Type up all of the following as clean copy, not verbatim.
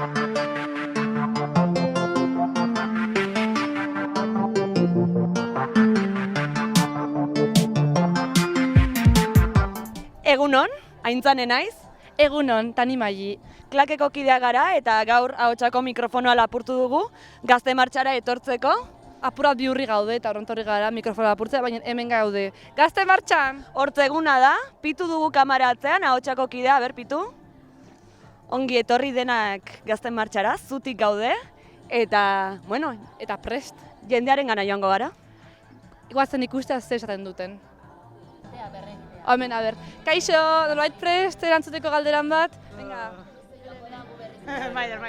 Egunon, Aintzane naiz. Egunon, Tani Maili. Klakeko kidea gara eta gaur ahotsako mikrofonoa lapurtu dugu Gazte Martxara etortzeko. Apurat bihurri gaude eta horrentorri gara mikrofonoa lapurtzea, baina hemen gaude. Gazte Martxan! Hortzeguna da, pitu dugu kamara atzean ahotsako kidea, ber pitu. Ongi etorri denak Gazte Martxara, zutik gaude. Eta, bueno, Eta prest. jendearen gana joango gara. Iguazen ikustea zer esaten duten. Hemen, a ber. Kaixo, norbait prest erantzuteko galderan bat? Venga. Maider.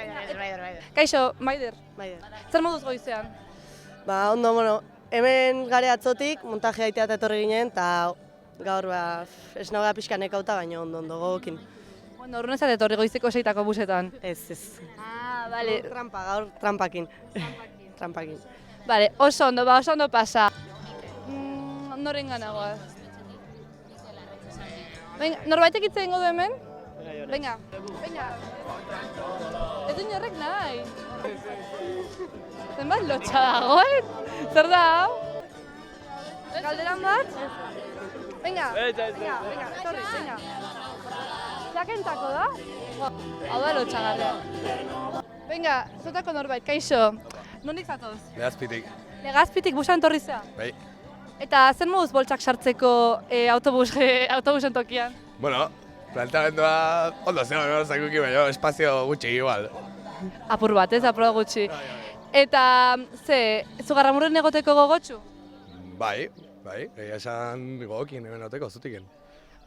Kaixo, Maider. Maider. Zer moduz goizean? Ba, ondo, bueno, hemen gare atzotik, montaje aitea eta etorri ginen, eta gaur, esnagoa pixka nekauta, baina ondo gogokin. Bueno, urrun ezat etorri goizeko seitako busetan. Ez. Ah, bale. Gaur trampakin. Trampakin. Bale, oso ondo pasa. Noren ganagoaz? Venga, norbaitek hitz egingo du hemen? Venga. Ez du inorrek nahi. Zenbat lotxa dagoen? Zer da hau? Galderan bat? Venga, etorri, venga. Zakentako da? Hau da lotxagarria. Venga, zutako norbait, kaixo. Nondik zatoz? Legazpitik. Legazpitik busan torri zea? Bai. Eta zer moduz boltsak sartzeko autobusen tokian? Bueno, planteamendua ondo zen zakuki, baina espazio gutxi igual. Apur bat, ez? Apur gutxi. Eta, Zugarramurren egoteko gogotsu? Bai, egia esan gogokin hemen oteko zutiken.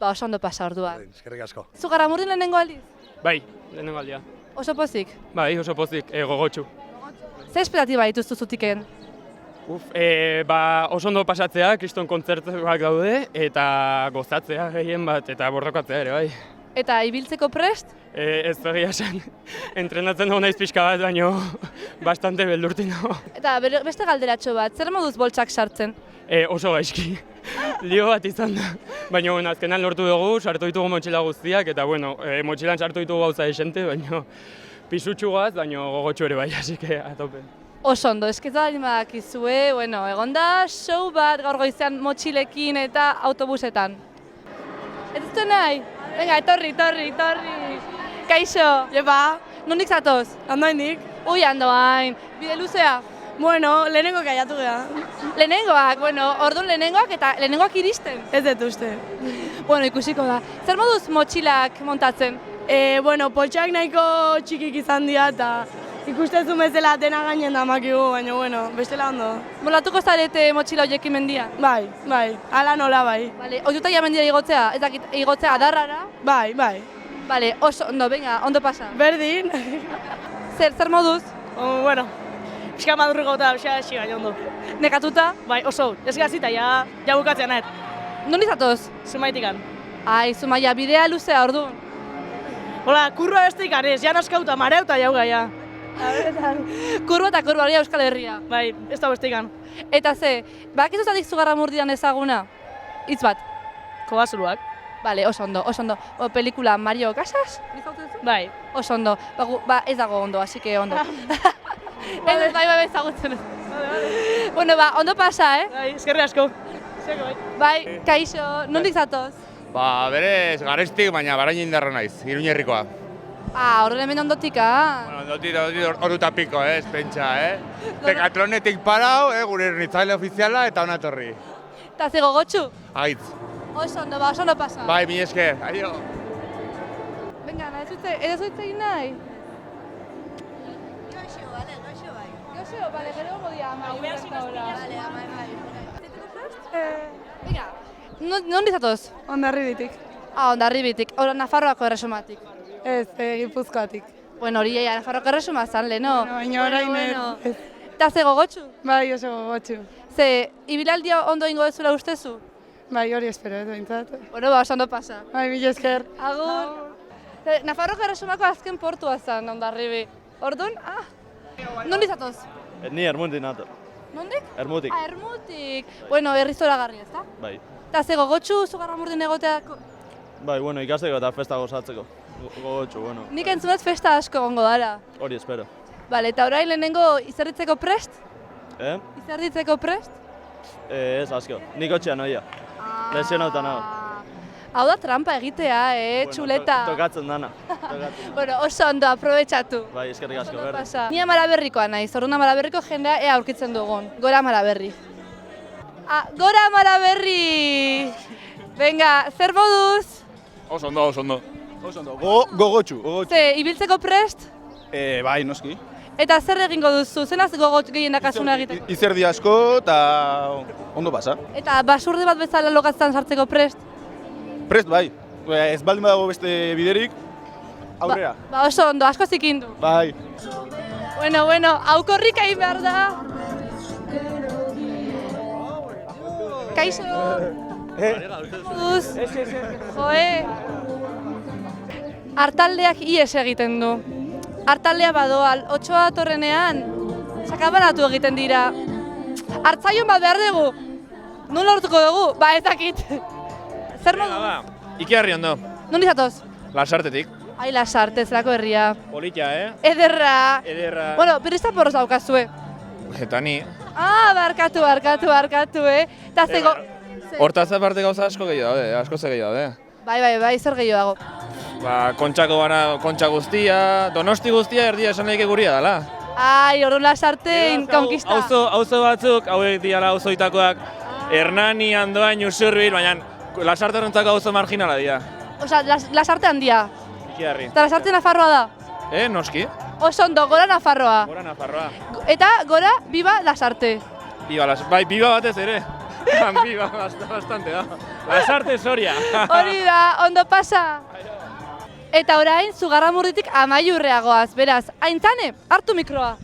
Ba, oso ondo pasa orduan. Eskerrik asko. Zugarramurren lehenengo aldiz? Bai, lehenengo aldia. Oso pozik? Bai, oso pozik, gogotsu. Zer esperatiba dituzu zutiken? Oso ondo pasatzea, kriston kontzertuak daude, eta gozatzea gehien bat, eta borrokatzea ere, bai. Eta ibiltzeko prest? Ez egia esan, entrenatzen dago naiz pixka bat, baino bastante beldurti nago. Eta beste galderatxo bat, zer moduz boltsak sartzen? Oso gaizki, lio bat izan da. Baina azkenan lortu dugu, sartu ditugu motxila guztiak, eta motxilan sartu ditugu gauza esente, baina pisutxugaz, baina gogotxu ere bai, hasi que a tope. Oso ondo, esketa baldin badakizue, egon da show bat gaur goizean motxilekin eta autobusetan. Ez dut nahi? Venga, etorri. Kaixo. Jepa, Nondik zatoz? andoainik. Ui, andoain. Bide luzea? Bueno, lehenengo kaiatu geha. Lehenengoak, orduan lehenengoak eta lehenengoak iristen. Ez dut uste. Bueno, ikusiko da. Zer moduz motxilak montatzen? Poltsak nahiko txikik izan dira, eta ikustezu bezala dena gainen da makigu, baina, bestela ondo. Molatuko zarete motxila horiekin mendian? Bai, ala nola bai. Bale, ohituta ja mendira igotzea? Ez dakit, igotzea adarrara? Bai. Bale, oso ondo, venga, ondo pasa. Berdin. Zer moduz? Pixka madurri gauta, hasi baina ondo. Nekatuta? Bai, oso, ez gazita, ja bukatzen nahet. Nondik zatoz? Zumaitikan. Ai, Zumaia, bidea luzea orduan. Hola, kurba beste ikarez, ja naskauta, mareuta jauga, ja. Kurba eta kurba hori Euskal Herria. Bai, ez da beste ikan. Eta bakizu zatik Zugarramurdian ezaguna? Hitz bat. Kobazuluak. Bale, oso ondo. Pelikula Mario Casas? Bai. Oso ondo. Ez dago ondo, así que ondo. Ez bai ezagutzen. Bueno, ondo pasa, Bai, eskerri asko. Bai, kaixo, nondik zatoz? Berez, Garestik, baina barain indarra naiz, Iruñerrikoa. Horren hemen ondotika. Bueno, ondotik oruta piko, ez pentsa, Dekatronetik parau, gure ernitzaile ofiziala eta ona etorri. Eta ze gogotxu? Aitz. Oso ondo pasa. Bai, mi esker, aio. Venga, ez dut egin nahi? Goxo, bale, gero gongo dia ama. Venga, nondik zatoz? Hondarribitik. Hondarribitik, Nafarroako erresumatik. Ez, Gipuzkoatik. Bueno, hori Nafarroako erresuma zan leheno. Baina orain ez. Eta ze gogotxu? Bai, oso gogotxu. Ze, ibilaldia ondo ingo dezula ustezu? Bai, hori espero, ez behintzat. Bueno, oso ondo pasa. Bai, mila esker. Agur. Nafarroako erresumako azken portua zan Hondarribi. Orduan, nondik zatoz? Ni Ermutik nator. Nondik? Ermutik. Ermutik. Bueno, herrizoragarri, ezta? Bai. Eta ze gogotxu Zugarramurdin egoteako? Bai, ikasteko eta festa gozatzeko. Gogotxu, bueno. Nik entzunat festa asko gongo dara. Hori espero. Bale, eta orain lehenengo izerditzeko prest? Izerditzeko prest? Ez asko. Nik otxean noia. Lesionauta nago. Hau da trampa egitea, txuleta. Tokatzen dana. Bueno, oso ondo, aprobetxatu. Bai, eskerrik asko, Ondo berdin. pasa. Ni Amaraberrikoa naiz, orduan Amaraberriko jendea ea aurkitzen dugun. Gora Amaraberri. Gora Amaraberri! Venga, zer moduz? Oso ondo. Oso ondo. Gogotxu. Ze, ibiltzeko prest? Bai, noski. Eta zer egingo duzu? Zenaz gogot gehien dakazuna egiteko? Izerdi asko eta ondo pasa. Eta basurde bat bezala logatzen sartzeko prest? Prest bai. Ez baldin badago beste biderik, aurrera. Ba oso ondo, asko zikindu. Bai. Bueno, hau korrika egin behar da. Kaixo. Joe. Artaldeak ies egiten du. Artaldea badoa, otsoa datorrenean, sakabanatu egiten dira. Artzaion bat behar dugu. Nun lortuko dugu? Ba ez dakit. Zer modu? Ikiarri ondo. Nun izatoz? Lasartetik. Ai, Lasarte, zelako herria. Politia, Ederra. Ederra. Bueno, birrizta porroz daukazue. Eta ni. Barkatu, Eta zego... Hortaz aparte gauza asko gehiago daude, asko ze gehiago daude. Bai, zer gehiago dago. Ba, kontxa guztia, Donosti guztia erdia esan daike guria dela. Ai, orduan Lasarte konkista. Auzo batzuk, hauek diala auzoitakoak, Hernani, Andoain, Usurbil, baina Lasarte horrentzako auzo marginala dira. Osa, Lasarte handia. Ikiarri. Eta Lasarte Nafarroa da. Noski. Oso ondo, gora Nafarroa. Gora Nafarroa. Eta gora, biba Lasarte. Bai, biba batez ere. Biba, bastante da. Lasarte Soria. Hori da, ondo pasa. Eta orain, Zugarramurditik Amaiurreagoaz, beraz, Aintzane, hartu mikroa.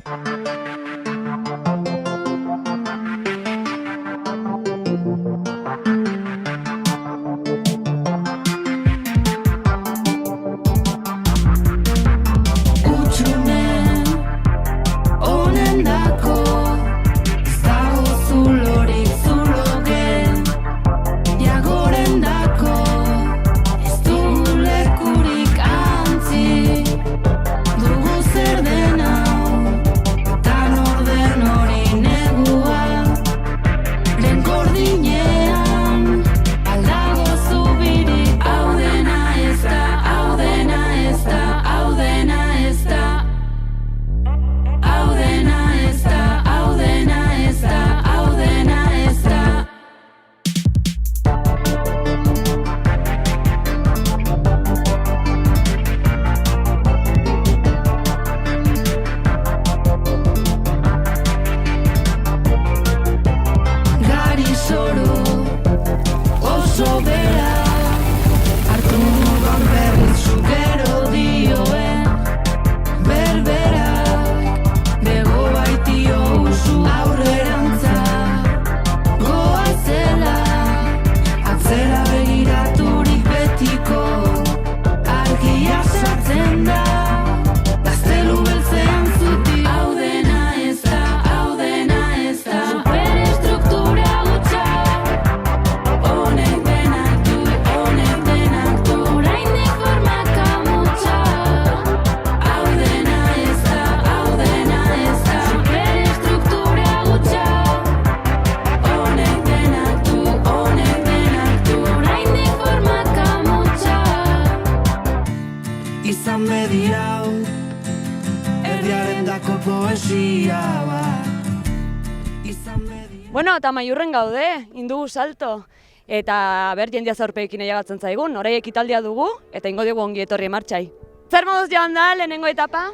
Bueno, eta Amaiurren gaude, indugu salto. Eta ber, jendia zaurpeekin aiagatzen zaigun, orai ekitaldia dugu, eta ingo dugu ongi etorri martxai. Zer moduz joan da, lehenengo etapa?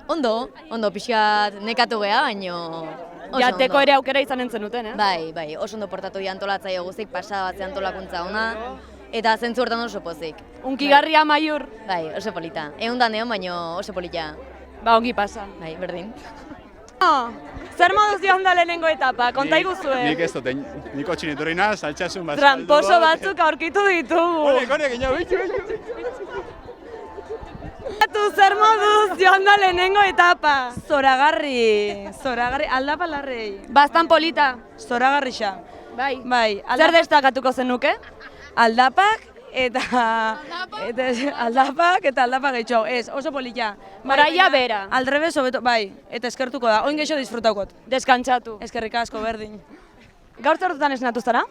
Ondo, pixkat nekatu geha, baino oso Jateko ondo. ere aukera izanen zenuten, Bai, oso ondo portatu antolatzaio guzik, pasada batze antolakuntza ona, eta zentzu hortan oso pozik. Unkigarri Amaiur. Bai, oso polita. Egun neon, baino oso polita. Ba, ongi pasa. Bai, berdin. Zer moduz joan da lehenengo etapa, konta iguzue. Nik ez dute, nik otxin etorri naz, altxasun bat. Tramposo batzuk aurkitu ditugu. Honek, ina, Zer moduz joan da lehenengo etapa. Zoragarri, aldapa larrei. Bastan polita. Zoragarri xa. Bai. Bai, Zer destakatuko zenuke? aldapak eta aldapak eta aldapa gehiago, ez, oso polita. Moraia bera. Aldrebes hobeto, bai, eta eskertuko da, oin gehiago disfrutaukot. Deskantzatu. Eskerrik asko, berdin. Gaur zer dutan esnatu zara?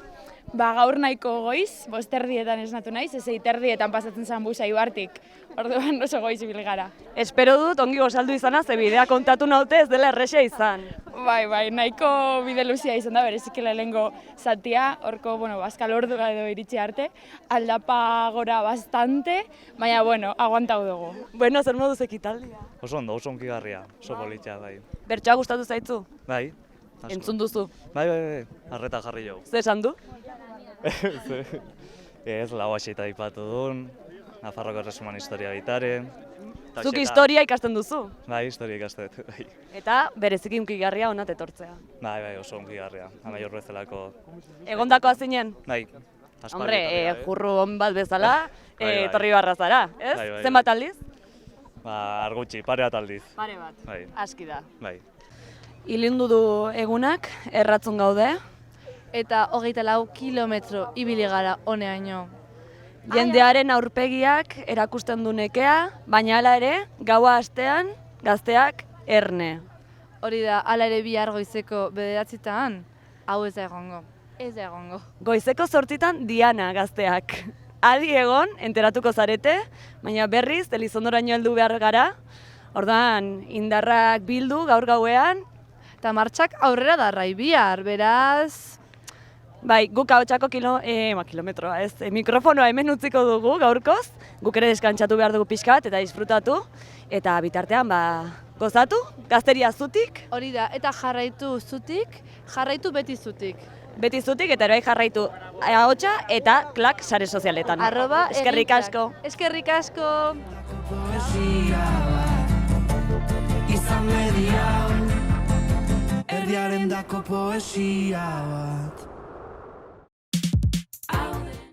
Ba, gaur nahiko goiz, 5:00 esnatu naiz, ez 6:00 pasatzen zen busa Ibartik. Orduan oso goiz ibil gara. Espero dut ongi gozaldu izana, ze bidea kontatu naute ez dela erresa izan. Bai, nahiko bide luzia izan da, bereziki lehenengo zatia, horko, bazkal ordua edo iritsi arte, aldapa gora bastante, baina, aguantau dugu. Bueno, zer moduz ekitaldia? Oso ondo, oso onkigarria, oso politxa, bai. Bertsoa gustatu zaitzu? Bai. Entzun duzu? Bai, arreta jarri jau. Zer esan du? Ez, lau hasita ipatu duen, Nafarroko Erresuman historia bitare. Zuk historia ikasten duzu? Bai, historia ikasten dut, bai. Eta bereziki unkigarria honat etortzea. Bai, oso onkigarria, amaiur bezalako. Egondakoa zinen? Bai. Hombre, jurru on bat bezala, etorri barra zara, ez? Bai. Zenbat aldiz? Argutxi, pare bat aldiz. Pare bat, Bai. aski da. Bai. Ilindu du egunak, erratzun gaude. Eta 24 kilometro ibili gara honeaino. Jendearen aurpegiak erakusten du nekea, baina hala ere, gaua astean, gazteak erne. Hori da, hala ere bihar goizeko 9:00, hau ez da egongo. Ez da egongo. Goizeko 8:00 Diana gazteak. Adi egon, enteratuko zarete, baina berriz, Elizondoraino heldu behar gara. Orduan, indarrak bildu gaur gauean. Eta martxak aurrera darrai bihar, beraz... Bai, guk ahotsako kilometroa ez, mikrofonoa hemen utziko dugu gaurkoz, guk ere deskantzatu behar dugu pixka bat eta disfrutatu, eta bitartean gozatu, gazteria zutik. Hori da, eta jarraitu zutik, jarraitu beti zutik. Beti zutik eta ere jarraitu ahotsa eta klak sare sozialetan. Eskerrik asko. Eskerrik asko. Izan media, erdiaren dako poesia bat.